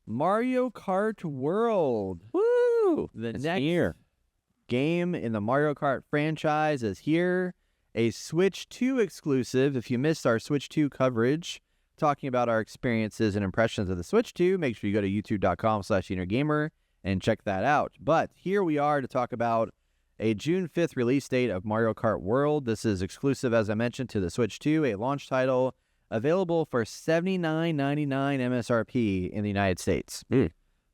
Mario Kart World. Woo! The It's next here. game in the Mario Kart franchise is here. A Switch 2 exclusive. If you missed our Switch 2 coverage, talking about our experiences and impressions of the Switch 2, make sure you go to youtube.com/innergamer and check that out. But here we are to talk about a June 5th release date of Mario Kart World. This is exclusive, as I mentioned, to the Switch 2, a launch title available for $79.99 MSRP in the United States.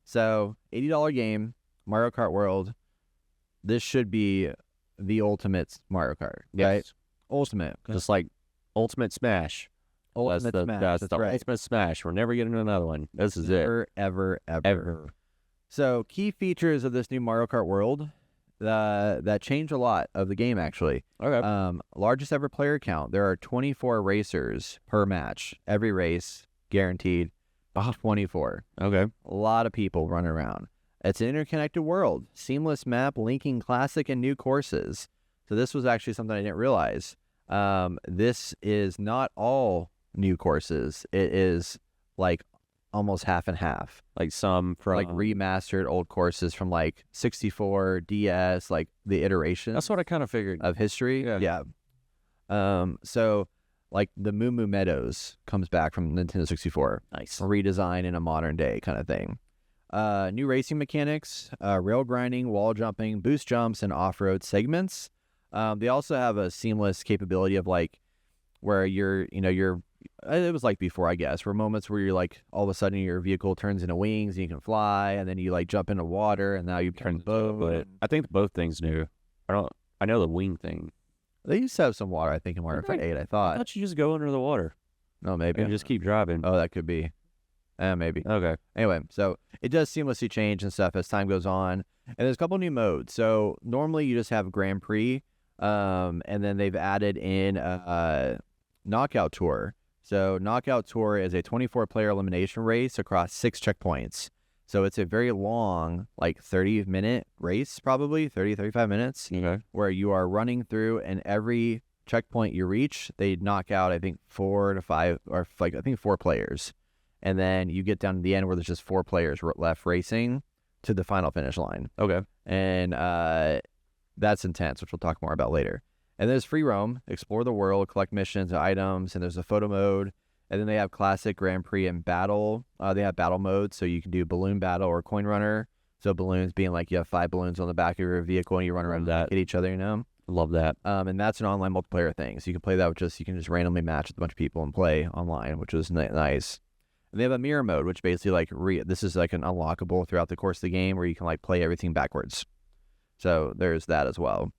So, $80 game, Mario Kart World. This should be the ultimate Mario Kart, right? Yes. Ultimate. Just like Ultimate Smash. Ultimate Smash. That's the right. Ultimate Smash. We're never getting another one. This is Never, ever. Ever. So, key features of this new Mario Kart World that change a lot of the game, actually. Okay. Largest ever player count. There are 24 racers per match. Every race, guaranteed. 24. Okay. A lot of people running around. It's an interconnected world. Seamless map linking classic and new courses. So this was actually something I didn't realize. This is not all new courses. It is like almost half and half. Like some from Like remastered old courses from like 64, DS, like the iteration That's what I kind of figured. of history. Yeah. So like the Moo Moo Meadows comes back from Nintendo 64. Nice. Redesign in a modern day kind of thing. New racing mechanics, rail grinding, wall jumping, boost jumps, and off-road segments. They also have a seamless capability of like where it was like before, I guess, where moments where you're like all of a sudden your vehicle turns into wings and you can fly, and then you like jump into water and now you turn the boat. But I think both things new. I know the wing thing. They used to have some water, I think, in Mario Kart 8, I Why thought. don't you just go under the water No, maybe. and just keep driving? Oh, that could be. Maybe. Okay. Anyway, so it does seamlessly change and stuff as time goes on. And there's a couple new modes. So normally you just have Grand Prix, and then they've added in Knockout Tour. So Knockout Tour is a 24-player elimination race across 6 checkpoints. So it's a very long, like 30-minute race, probably 35 minutes, Okay. where you are running through, and every checkpoint you reach, they knock out, I think, 4 to 5, or like I think 4 players. And then you get down to the end where there's just 4 players left racing to the final finish line. Okay. And that's intense, which we'll talk more about later. And there's free roam, explore the world, collect missions and items, and there's a photo mode. And then they have classic, Grand Prix, and battle. They have battle mode, so you can do balloon battle or coin runner. So balloons being like you have 5 balloons on the back of your vehicle and you run around that. hit each other, Love that. And that's an online multiplayer thing. So you can play that you can just randomly match with a bunch of people and play online, which was nice. And they have a mirror mode, which basically like this is like an unlockable throughout the course of the game where you can like play everything backwards. So there's that as well.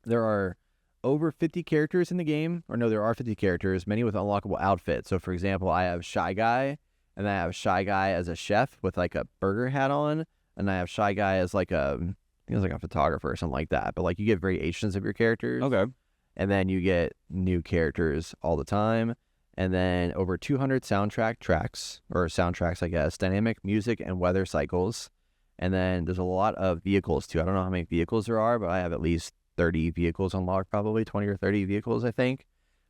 There are over 50 characters in the game, or no, there are 50 characters, many with unlockable outfits. So for example, I have Shy Guy, and then I have Shy Guy as a chef with like a burger hat on, and I have Shy Guy as like I think it's like a photographer or something like that. But like you get variations of your characters. Okay. And then you get new characters all the time. And then over 200 soundtracks, I guess, dynamic music and weather cycles. And then there's a lot of vehicles too. I don't know how many vehicles there are, but I have at least 30 vehicles unlocked, probably 20 or 30 vehicles, I think.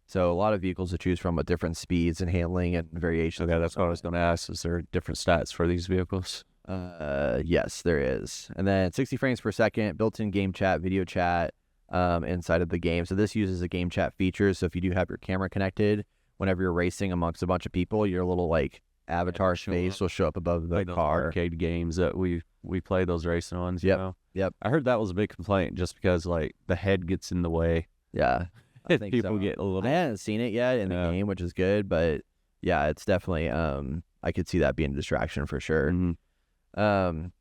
So a lot of vehicles to choose from with different speeds and handling and variations. Okay, that's what I was going to ask. Is there different stats for these vehicles? Yes, there is. And then 60 frames per second, built-in game chat, video chat inside of the game. So this uses a game chat feature. So if you do have your camera connected, whenever you're racing amongst a bunch of people, your little like avatar face will show up above the Like those car. arcade games that we play those racing ones. Yep. You know? Yep. I heard that was a big complaint just because like the head gets in the way. Yeah. I think People so. get a little. I hadn't seen it yet in the game, which is good, but yeah, it's definitely I could see that being a distraction for sure. Mhm.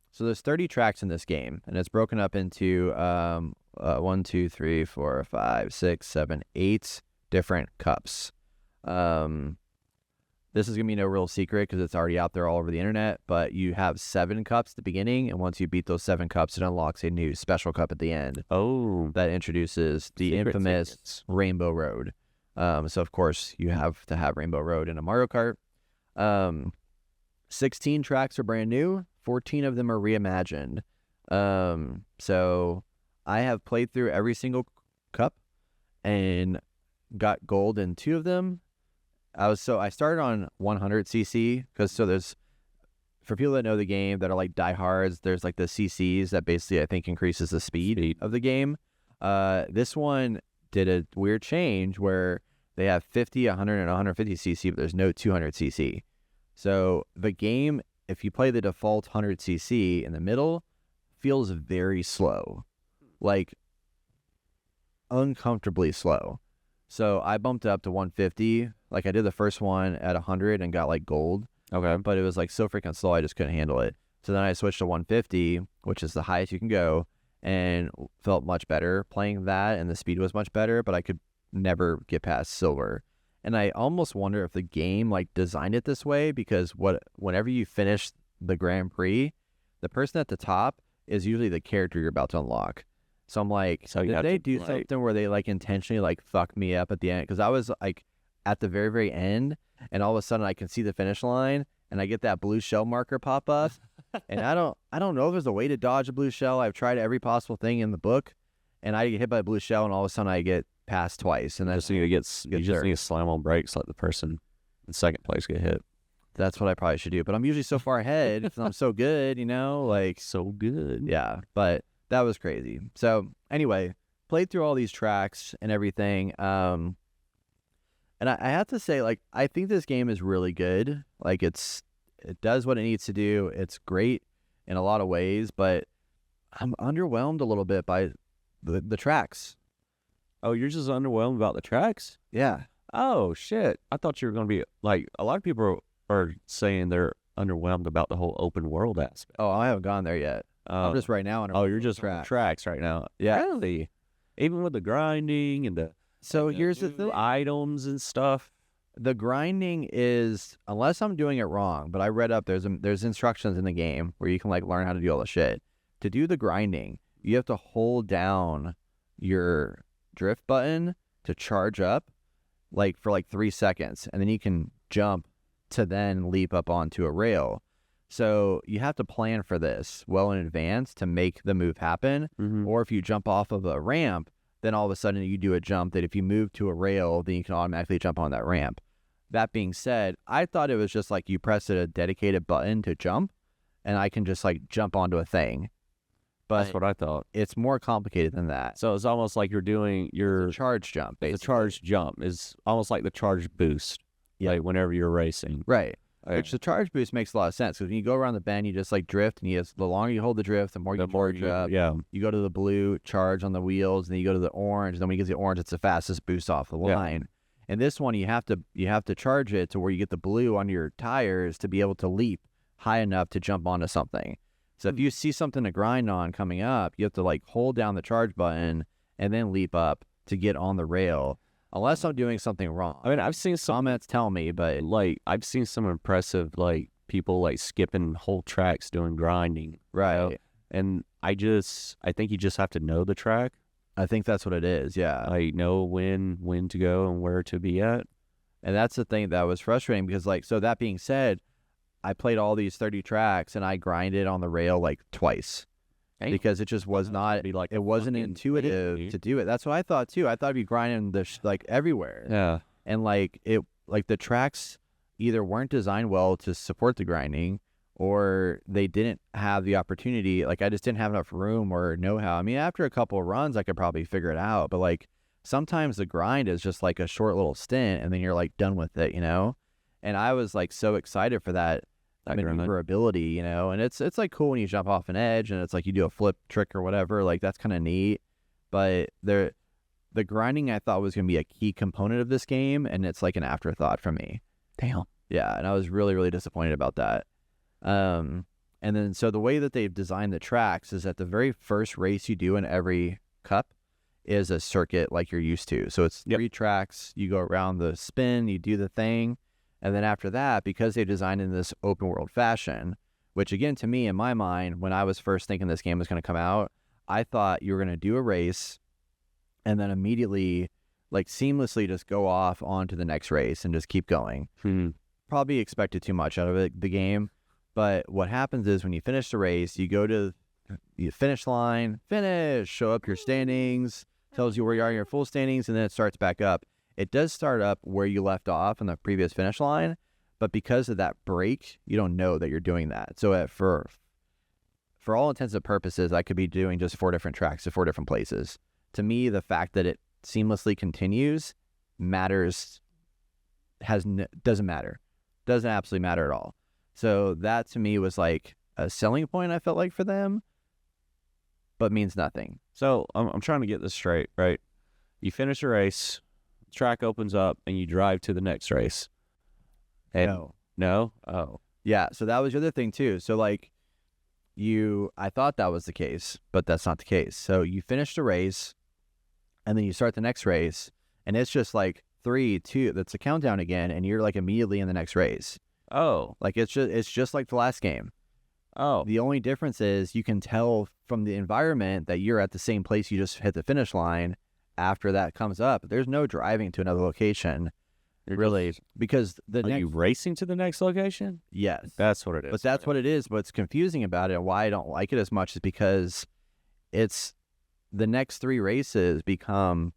So there's 30 tracks in this game, and it's broken up into 1, 2, 3, 4, 5, 6, 7, 8 different cups. This is gonna be no real secret because it's already out there all over the internet, but you have 7 cups at the beginning, and once you beat those 7 cups, it unlocks a new special cup at the end Oh. that introduces the Secret infamous tickets. Rainbow Road. So of course you have to have Rainbow Road in a Mario Kart. 16 tracks are brand new, 14 of them are reimagined. So I have played through every single cup and got gold in 2 of them. I started on 100cc because there's for people that know the game that are like diehards, there's like the CCs that basically I think increases the speed of the game. This one did a weird change where they have 50, 100, and 150 CC, but there's no 200 CC. So the game, if you play the default 100 CC in the middle, feels very slow, like uncomfortably slow. So I bumped it up to 150. Like I did the first one at 100 and got like gold. Okay. But it was like so freaking slow, I just couldn't handle it. So then I switched to 150, which is the highest you can go, and felt much better playing that, and the speed was much better, but I could never get past silver. And I almost wonder if the game like designed it this way, because whenever you finish the Grand Prix, the person at the top is usually the character you're about to unlock. So I'm like, So you did have they to, do like- something where they like intentionally like fuck me up at the end? Because I was like at the very, very end, and all of a sudden I can see the finish line, and I get that blue shell marker pop up, and I don't know if there's a way to dodge a blue shell. I've tried every possible thing in the book, and I get hit by a blue shell, and all of a sudden I get passed twice, and You that's just need to you just dirt. need to slam on brakes, let the person in second place get hit. That's what I probably should do. But I'm usually so far ahead because I'm so good, like, So good. yeah. But that was crazy. So anyway, played through all these tracks and everything. And I have to say, like, I think this game is really good. Like, it does what it needs to do. It's great in a lot of ways, but I'm underwhelmed a little bit by the tracks. Oh, you're just underwhelmed about the tracks? Yeah. Oh shit! I thought you were going to be like a lot of people are saying they're underwhelmed about the whole open world aspect. Oh, I haven't gone there yet. I'm just right now. Oh, you're just on tracks. tracks right now. Yeah. Really? Even with the grinding and the So and here's the new thing. items and stuff. The grinding is, unless I'm doing it wrong, but I read up, there's instructions in the game where you can like learn how to do all the shit. To do the grinding, you have to hold down your drift button to charge up like for like 3 seconds, and then you can jump to then leap up onto a rail. So you have to plan for this well in advance to make the move happen. Mm-hmm. Or if you jump off of a ramp, then all of a sudden you do a jump that if you move to a rail, then you can automatically jump on that ramp. That being said, I thought it was just like you press a dedicated button to jump, and I can just like jump onto a thing. But That's what I thought. it's more complicated than that. So it's almost like you're doing your It's a charge jump, the basically. charge jump is almost like the charge boost. Yeah. Like whenever you're racing. Right. Okay. Which the charge boost makes a lot of sense, because when you go around the bend, you just like drift, and the longer you hold the drift, the more you charge up. yeah. You go to the blue, charge on the wheels, and then you go to the orange. And then when you get to the orange, it's the fastest boost off the Yeah. line. And this one, you have to charge it to where you get the blue on your tires to be able to leap high enough to jump onto something. So if you see something to grind on coming up, you have to like hold down the charge button and then leap up to get on the rail. Unless I'm doing something wrong. I mean, I've seen some Comments tell me, but like I've seen some impressive like people like skipping whole tracks doing grinding. right. know? And I think you just have to know the track, I think that's what it is. Yeah. like know when to go and where to be at. And that's the thing that was frustrating, because like, so that being said, I played all these 30 tracks and I grinded on the rail like twice. Dang. Because it just was not, Be like it wasn't fucking intuitive idiot. to do it. That's what I thought too. I thought I'd be grinding like everywhere. Yeah. And like the tracks either weren't designed well to support the grinding, or they didn't have the opportunity. Like I just didn't have enough room or know-how. I mean, after a couple of runs, I could probably figure it out. But like sometimes the grind is just like a short little stint, and then you're like done with it, And I was like so excited for that maneuverability, and it's like cool when you jump off an edge and it's like you do a flip trick or whatever. Like that's kind of neat. But the grinding I thought was going to be a key component of this game, and it's like an afterthought for me. Damn. Yeah, and I was really, really disappointed about that. And then so the way that they've designed the tracks is that the very first race you do in every cup is a circuit like you're used to. So it's 3 tracks. You go around the spin, you do the thing. And then after that, because they designed in this open world fashion, which again, to me, in my mind, when I was first thinking this game was going to come out, I thought you were going to do a race and then immediately, like seamlessly just go off onto the next race and just keep going. Probably expected too much out of the game. But what happens is when you finish the race, you go to the finish line, show up your standings, tells you where you are in your full standings, and then it starts back up. It does start up where you left off in the previous finish line, but because of that break, you don't know that you're doing that. So for all intents and purposes, I could be doing just 4 different tracks at 4 different places. To me, the fact that it seamlessly continues matters. Doesn't matter. Doesn't absolutely matter at all. So that to me was like a selling point, I felt like, for them, but means nothing. So I'm trying to get this straight, right? You finish a race, track opens up, and you drive to the next race. And no? Oh. Yeah, so that was the other thing too. So like I thought that was the case, but that's not the case. So you finish the race and then you start the next race and it's just like 3, 2, that's a countdown again, and you're like immediately in the next race. Oh. Like it's just like the last game. Oh. The only difference is you can tell from the environment that you're at the same place you just hit the finish line after that comes up. There's no driving to another location. Really, because Are you racing to the next location? Yes. That's what it is. But that's what it is. What's confusing about it and why I don't like it as much is because it's the next 3 races become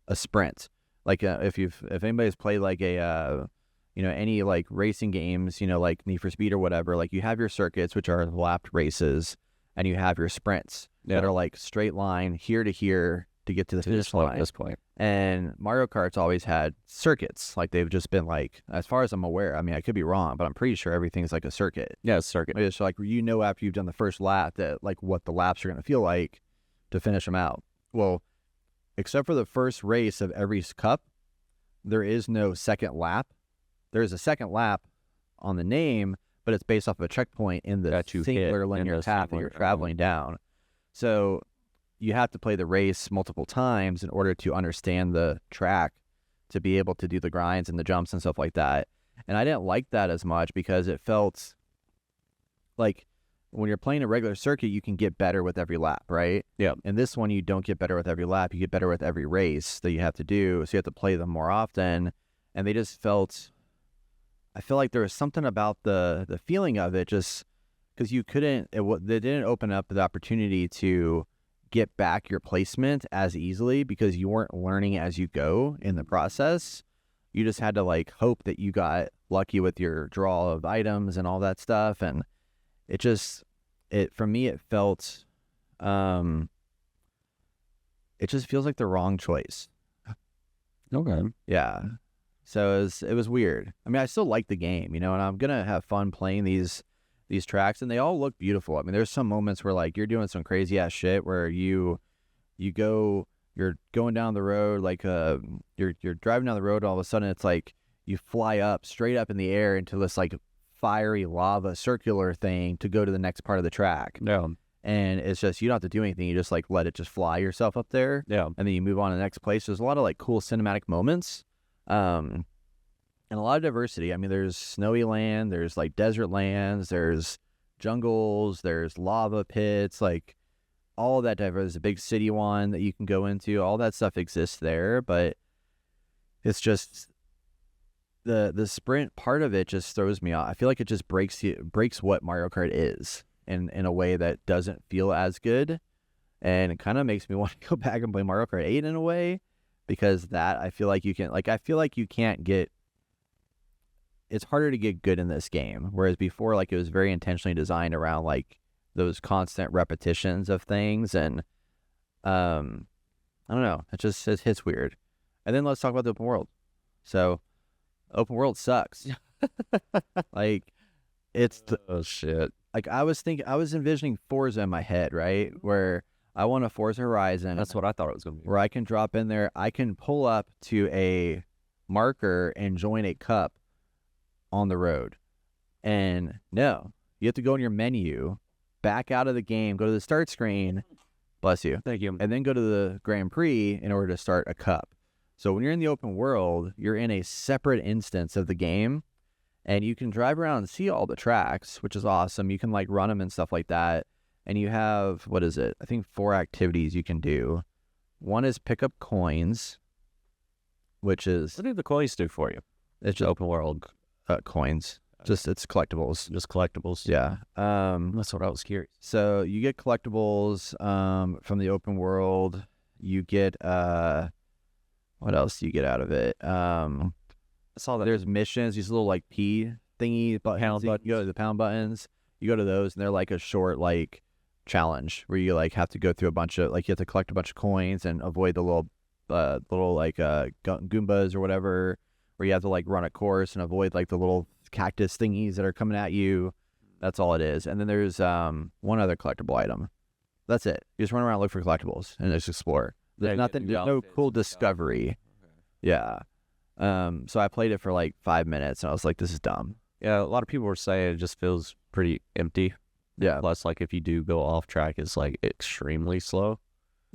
a sprint. Like if anybody's played like a any like racing games, like Need for Speed or whatever, like you have your circuits, which are lapped races, and you have your sprints that are like straight line here to here to get to the finish line. At this point. And Mario Kart's always had circuits. Like they've just been like, as far as I'm aware, I mean, I could be wrong, but I'm pretty sure everything's like a circuit. Yeah, it's circuit. It's like, after you've done the first lap that like what the laps are going to feel like to finish them out. Well, except for the first race of every cup, there is no second lap. There is a second lap on the name, but it's based off of a checkpoint in the singular linear path that you're traveling down. So you have to play the race multiple times in order to understand the track, to be able to do the grinds and the jumps and stuff like that. And I didn't like that as much because it felt like when you're playing a regular circuit, you can get better with every lap, right? Yeah. And this one, you don't get better with every lap. You get better with every race that you have to do. So you have to play them more often. And they just I feel like there was something about the feeling of it, just because they didn't open up the opportunity to get back your placement as easily because you weren't learning as you go in the process. You just had to like hope that you got lucky with your draw of items and all that stuff. And for me, it felt, it just feels like the wrong choice. Okay. Yeah. So it was weird. I mean, I still like the game, and I'm going to have fun playing these tracks, and they all look beautiful. I mean, there's some moments where like you're doing some crazy ass shit where you're going down the road, like you're driving down the road, and all of a sudden it's like you fly up straight up in the air into this like fiery lava circular thing to go to the next part of the track. Yeah. And it's just, you don't have to do anything. You just like let it just fly yourself up there. Yeah. And then you move on to the next place. There's a lot of like cool cinematic moments. And a lot of diversity. I mean, there's snowy land, there's like desert lands, there's jungles, there's lava pits, like all of that diverse. There's a big city one that you can go into. All that stuff exists there, but it's just the sprint part of it just throws me off. I feel like it just breaks what Mario Kart is in a way that doesn't feel as good, and it kind of makes me want to go back and play Mario Kart 8 in a way, because I feel like you can't get. It's harder to get good in this game, whereas before, like, it was very intentionally designed around like those constant repetitions of things, and I don't know, it hits weird. And then let's talk about the open world. So, open world sucks. Like, oh shit. Like, I was envisioning Forza in my head, right? Where I want a Forza Horizon. That's what I thought it was going to be. Where I can drop in there, I can pull up to a marker and join a cup on the road. And no, you have to go in your menu, back out of the game, go to the start screen, bless you, Thank you, and then go to the Grand Prix in order to start a cup. So when you're in the open world, you're in a separate instance of the game, and you can drive around and see all the tracks, which is awesome. You can like run them and stuff like that. And you have, what is it? I think 4 activities you can do. One is pick up coins, which is... What do the coins do for you? It's just open world coins. It's collectibles. Just collectibles. Yeah. That's what I was curious. So you get collectibles from the open world. You get... what else do you get out of it? I saw that. There's missions, these little like pea thingy buttons. Pound You buttons. go to the pound buttons. You go to those, and they're like a short like challenge where you like have to go through a bunch of like you have to collect a bunch of coins and avoid the little like Goombas or whatever, where you have to like run a course and avoid like the little cactus thingies that are coming at you. That's all it is. And then there's one other collectible item. That's it. You just run around, look for collectibles, and just explore. There's nothing. There's no cool discovery. Yeah. So I played it for like 5 minutes, and I was like, "This is dumb." Yeah, a lot of people were saying it just feels pretty empty. Yeah. Plus, like if you do go off track, it's like extremely slow.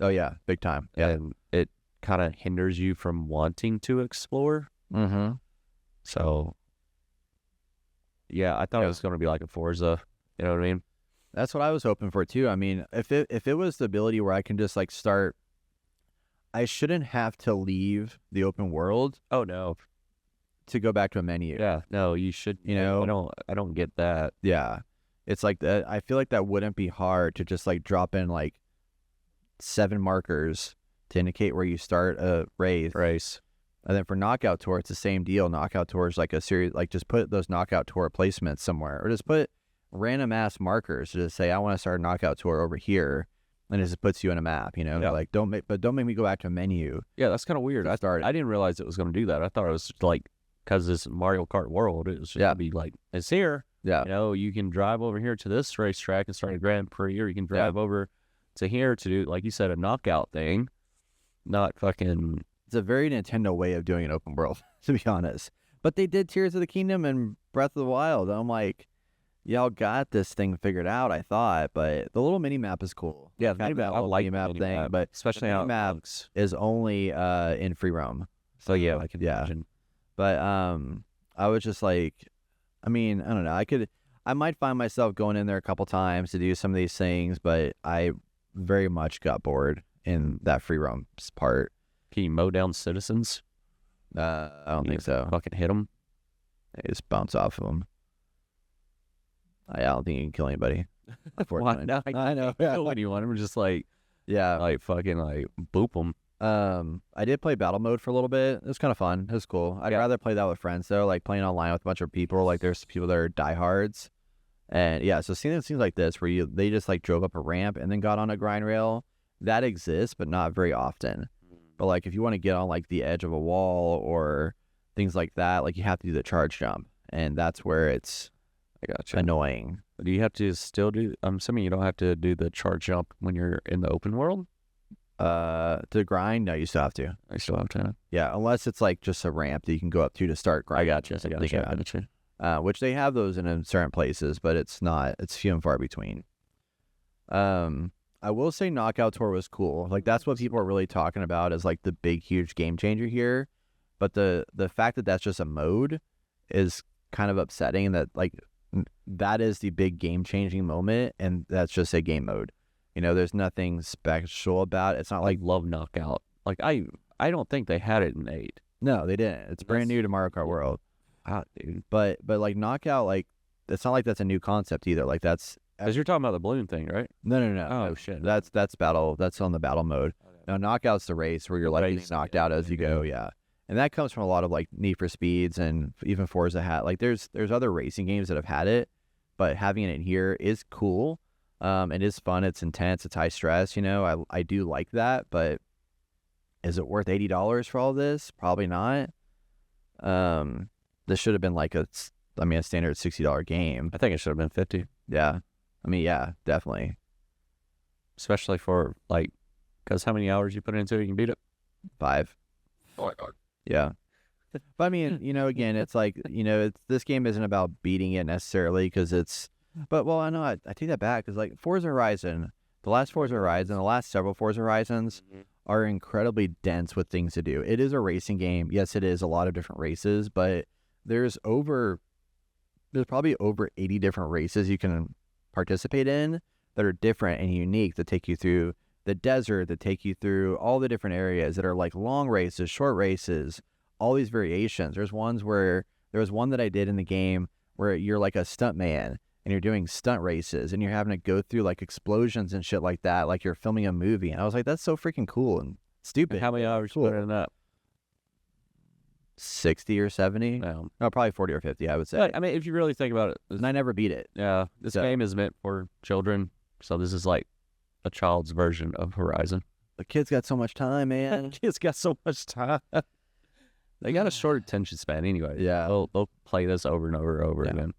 Oh yeah, big time. Yeah. And it kind of hinders you from wanting to explore. Mm-hmm. So, yeah, I thought it was going to be like a Forza. You know what I mean? That's what I was hoping for too. I mean, if it was the ability where I can just like start, I shouldn't have to leave the open world Oh no. to go back to a menu. Yeah. No, you should. You know? I don't get that. Yeah. It's like that. I feel like that wouldn't be hard to just like drop in like 7 markers to indicate where you start a race. And then for Knockout Tour, it's the same deal. Knockout Tour is like a series, like just put those Knockout Tour placements somewhere, or just put random ass markers to just say, I want to start a Knockout Tour over here. And it just puts you in a map, you know, Yeah. like don't make me go back to a menu. Yeah, that's kind of weird. I didn't realize it was going to do that. I thought it was like, because this Mario Kart World, it was just going to be like, it's here. Yeah. You know, you can drive over here to this racetrack and start a Grand Prix, or you can drive over to here to do, like you said, a knockout thing. Not fucking. It's a very Nintendo way of doing an open world, to be honest. But they did Tears of the Kingdom and Breath of the Wild. I'm like, y'all got this thing figured out, I thought. But the little mini map is cool. Yeah, I like the map thing, but especially how it map looks. is only in free roam. So yeah, I can imagine. But I was just like, I mean, I don't know. I might find myself going in there a couple times to do some of these things, but I very much got bored in that free roam part. Can you mow down citizens? I don't think so. Fucking hit them. They just bounce off of them. I don't think you can kill anybody. Unfortunately. No, I know. Kill anyone. I'm just like, Yeah. like fucking like boop them. I did play battle mode for a little bit. It was kind of fun. It was cool. I'd rather play that with friends though, like playing online with a bunch of people. Like there's people that are diehards, and yeah. So seeing things like this where they just like drove up a ramp and then got on a grind rail, that exists, but not very often. But like if you want to get on like the edge of a wall or things like that, like you have to do the charge jump, and that's where it's annoying. Do you have to still do? I'm assuming you don't have to do the charge jump when you're in the open world. To grind, no, you still have to. I still have to. Yeah, unless it's like just a ramp that you can go up to start grinding. I got you. Which they have those in certain places, but it's few and far between. I will say Knockout Tour was cool. Like that's what people are really talking about as like the big, huge game changer here. But the fact that that's just a mode is kind of upsetting. That like that is the big game changing moment, and that's just a game mode. You know, there's nothing special about it. It's not like love Knockout. Like I don't think they had it in 8. No, they didn't. It's brand new to Mario Kart World. Ah, dude. But like Knockout, like it's not like that's a new concept either. Like that's because you're talking about the balloon thing, right? No. Oh shit. That's battle. That's on the battle mode. Okay. Now Knockout's the race where you're like getting knocked out as you go. Yeah, and that comes from a lot of like Need for Speeds and even Forza had. Like there's other racing games that have had it, but having it in here is cool. It is fun. It's intense. It's high stress. You know, I do like that, but is it worth $80 for all this? Probably not. This should have been like a standard $60 game. I think it should have been 50. Yeah. I mean, yeah, definitely. Especially for like, because how many hours you put into it, you can beat it? 5. Oh my god. Yeah. But I mean, you know, again, it's like, you know, this game isn't about beating it necessarily because it's. But, well, I know I take that back because, like, Forza Horizon, the last Forza Horizon, the last several Forza Horizons are incredibly dense with things to do. It is a racing game. Yes, it is a lot of different races, but there's probably over 80 different races you can participate in that are different and unique, that take you through the desert, that take you through all the different areas that are, like, long races, short races, all these variations. There was one that I did in the game where you're, like, a stuntman. And you're doing stunt races, and you're having to go through like explosions and shit like that, like you're filming a movie. And I was like, that's so freaking cool and stupid. And how many hours you put in that? 60 or 70. No, Probably 40 or 50, I would say. but, I mean, if you really think about it, And I never beat it. yeah, this game is meant for children, so this is like a child's version of Horizon. The kids got so much time, man. Kids got so much time. They got a short attention span anyway. Yeah. They'll play this over and over and over Yeah. again.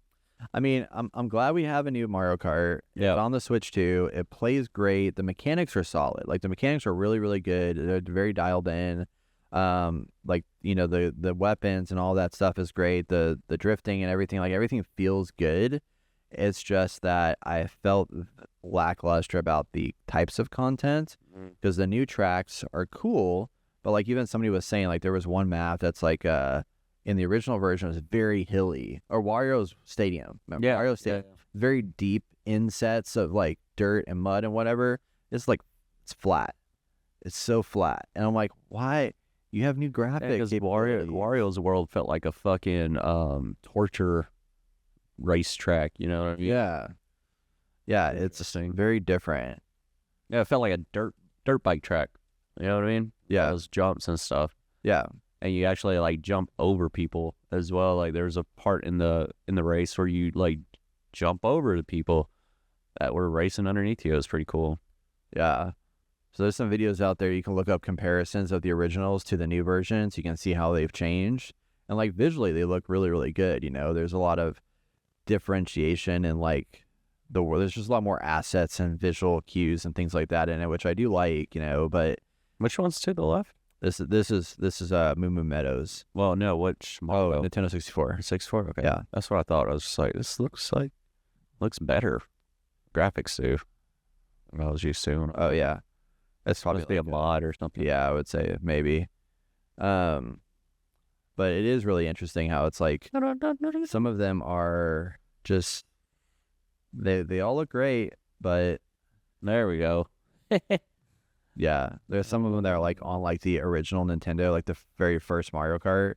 I mean, I'm glad we have a new Mario Kart. Yeah. It's on the Switch too. It plays great. The mechanics are solid. Like the mechanics are really, really good. They're very dialed in. Like, you know, the weapons and all that stuff is great. The drifting and everything, like everything feels good. It's just that I felt lackluster about the types of content because the new tracks are cool, but like even somebody was saying, like there was one map that's like in the original version, it was very hilly, or Wario's Stadium. Remember? Yeah. Wario's Stadium, very deep insets of like dirt and mud and whatever. It's like, it's flat. It's so flat. And I'm like, why? You have new graphics. Because Wario's world felt like a fucking torture racetrack, you know what I mean? Yeah, it's Interesting. very different. Yeah, it felt like a dirt bike track. You know what I mean? Yeah. Those jumps and stuff. Yeah. And you actually like jump over people as well. Like there's a part in the race where you like jump over the people that were racing underneath you. It was pretty cool. Yeah. So there's some videos out there you can look up comparisons of the originals to the new versions. You can see how they've changed. And like visually they look really, really good. You know, there's a lot of differentiation and like there's just a lot more assets and visual cues and things like that in it, which I do like, you know, but Which one's to the left? this is Moo Moo Meadows. Well, no, which Mario? Nintendo 64. 64? Okay. Yeah. That's what I thought. I was just like, this looks better. Graphics too. I was used to. Oh yeah. That's Probably probably be a like mod or something. yeah, I would say maybe. But it is really interesting how it's like some of them are just they all look great, but There we go. yeah, there's some of them that are like on like the original Nintendo, like the very first Mario Kart,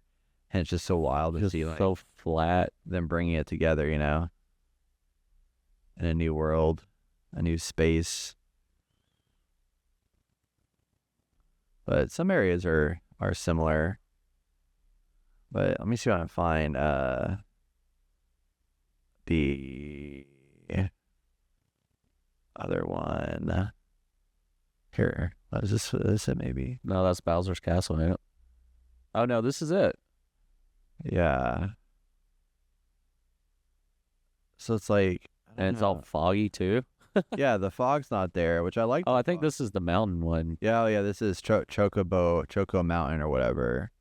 and it's just so wild to Just see like so flat. them bringing it together, you know, in a new world, a new space. But some areas are similar. But let me see what I can find. The other one here. Is this it? Maybe. No, that's Bowser's Castle, ain't it? Oh no, this is it. Yeah. So it's like, I And don't it's all know. foggy too. Yeah, the fog's not there, which I like. Oh, the I think fog. this is the mountain one. Yeah, this is Choco Mountain or whatever.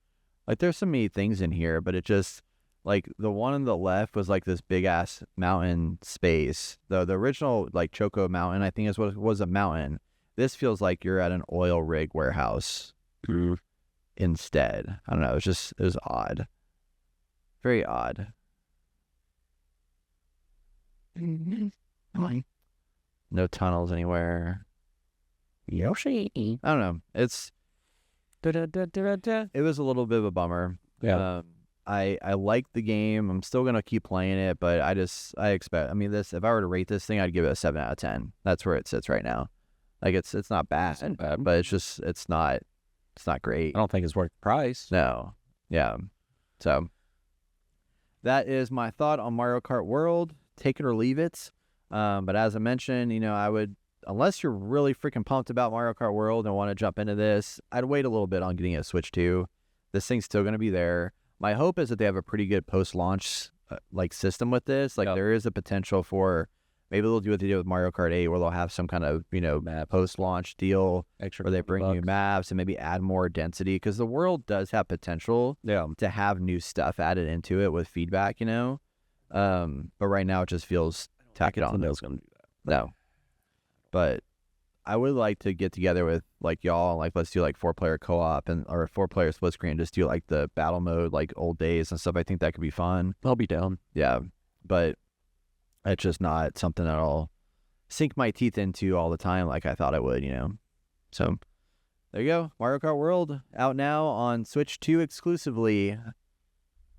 Like, there's so many things in here, but it just, like, the one on the left was, like, this big-ass mountain space. The original, like, Choco Mountain, I think is what it was, a mountain. This feels like you're at an oil rig warehouse instead. I don't know. It was odd. Very odd. No tunnels anywhere. Yoshi. I don't know. It was a little bit of a bummer. Yeah. I like the game. I'm still gonna keep playing it, but I expect. I mean, this if I were to rate this thing, I'd give it a 7 out of 10. That's where it sits right now. Like it's not bad, It's not bad. but it's not great. I don't think it's worth the price. No, yeah. So that is my thought on Mario Kart World. Take it or leave it. But as I mentioned, you know, I would, unless you're really freaking pumped about Mario Kart World and want to jump into this, I'd wait a little bit on getting a Switch 2. This thing's still going to be there. My hope is that they have a pretty good post-launch like system with this. Like there is a potential for maybe they'll do what they did with Mario Kart 8, where they'll have some kind of, you know, post-launch deal Extra where they bring new $20. maps and maybe add more density, because the world does have potential Yeah. to have new stuff added into it with feedback, you know. But right now it just feels tack it on. Nintendo's gonna do that. No. But I would like to get together with like y'all and like let's do like 4-player co-op or 4-player split screen, just do like the battle mode like old days and stuff. I think that could be fun. I'll be down. Yeah. But it's just not something that I'll sink my teeth into all the time like I thought I would, you know. So there you go. Mario Kart World out now on Switch 2 exclusively.